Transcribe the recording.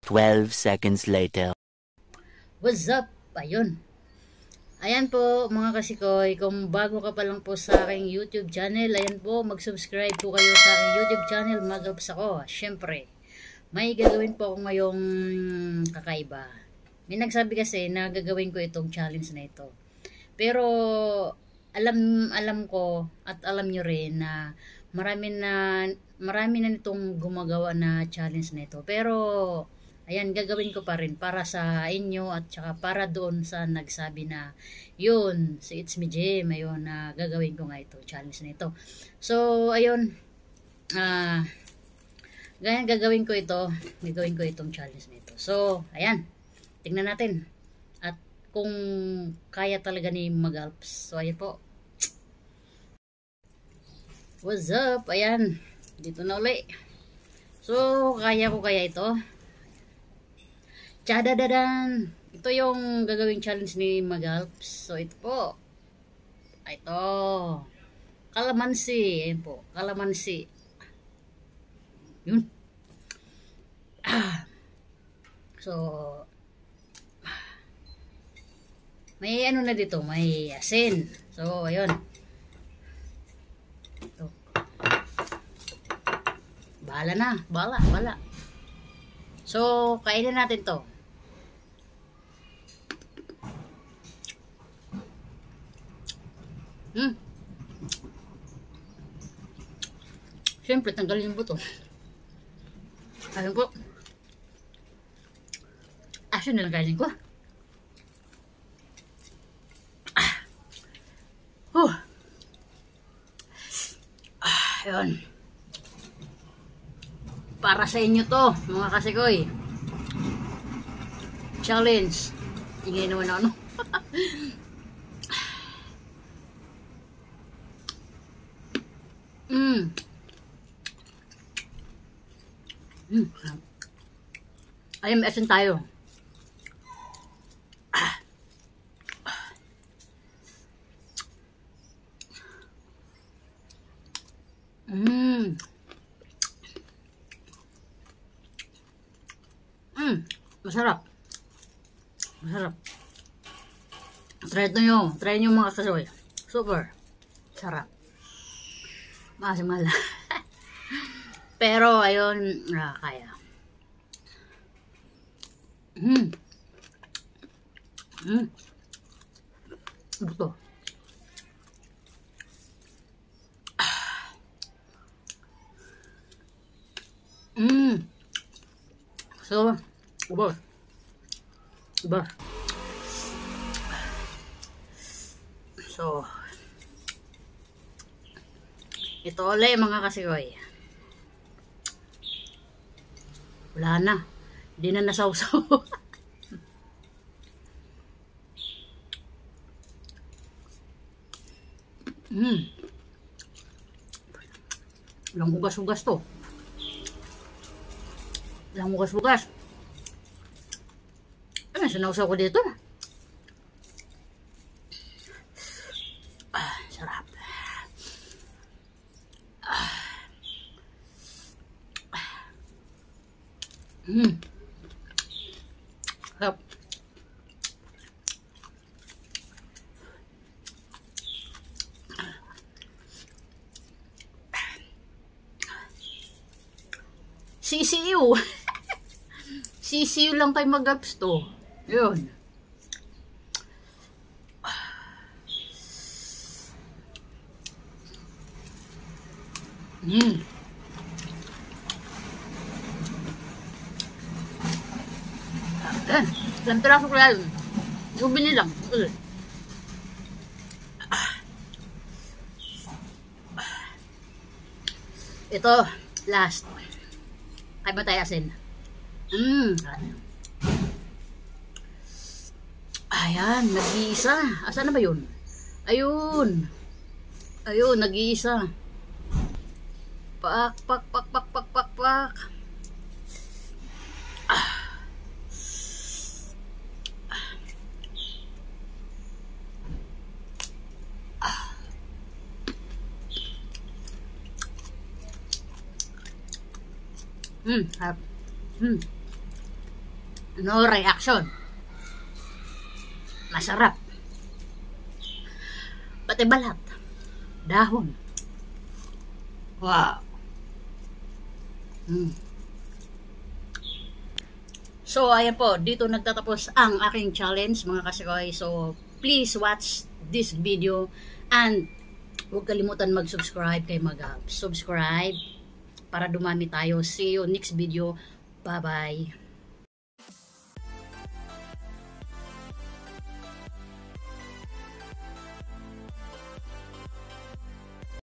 12 seconds later. What's up? Ayun. Ayan po mga kasikoy, kung bago ka pa lang po sa aking YouTube channel, ayan po, mag-subscribe po kayo sa aking YouTube channel, Magalps ako. Siyempre, may gagawin po ako ngayong kakaiba. May nagsabi kasi na gagawin ko itong challenge na ito. Pero, alam ko at alam nyo rin na marami na nitong gumagawa na challenge na ito. Pero, ayan, gagawin ko pa rin para sa inyo at saka para doon sa nagsabi na yun, si It's Me Jim, ayun, na gagawin ko nga ito, challenge na ito. So, ayun, ganyan gagawin ko itong challenge na ito. So, ayan, tingnan natin. At kung kaya talaga ni Magalps. So, ayan po. What's up? Ayan, dito na uli. So, kaya ko kaya ito? Chadadadan! Ito yung gagawing challenge ni Magalps. So, ito po. Ito. Kalamansi. Ayan po. Kalamansi. Yun. So, may ano na dito. May asin. So, ayun. Ito. Bahala na. Bahala. So, kainin natin to. Siyempre, tanggalin yung buto. Ayun po. Asin na lang kainin ko. Ayun. Para sa inyo to, mga kasikoy. Challenge. Tingnan naman ano. Ayun, may asin tayo. Masarap. Try nyo mga kasoy. Super. Sarap. Maasim-mahal. Pero, ayun, kaya. Buto. So, ubos. So, ito ulit mga kasikoy. Wala na. Hindi na nasawsaw. Walang hugas-hugas to. Walang hugas-hugas. Sinawsaw ko dito. Sarap. Sarap. CCU. CCU lang kay Magalps to. Yun. Ilang piraso ko yan. Gubin nilang. Ito, last. Kaya ba tayo asin? Ayan, nag-iisa. Asan na ba yun? Ayun. Ayun, nag-iisa. Pak. Harap. No reaction. Masarap. Pati balat. Dahon. Wow. So, ayan po. Dito nagtatapos ang aking challenge, mga kasikoy. So, please watch this video and huwag kalimutan mag-subscribe kay mag-subscribe para dumami tayo. See you next video. Bye-bye.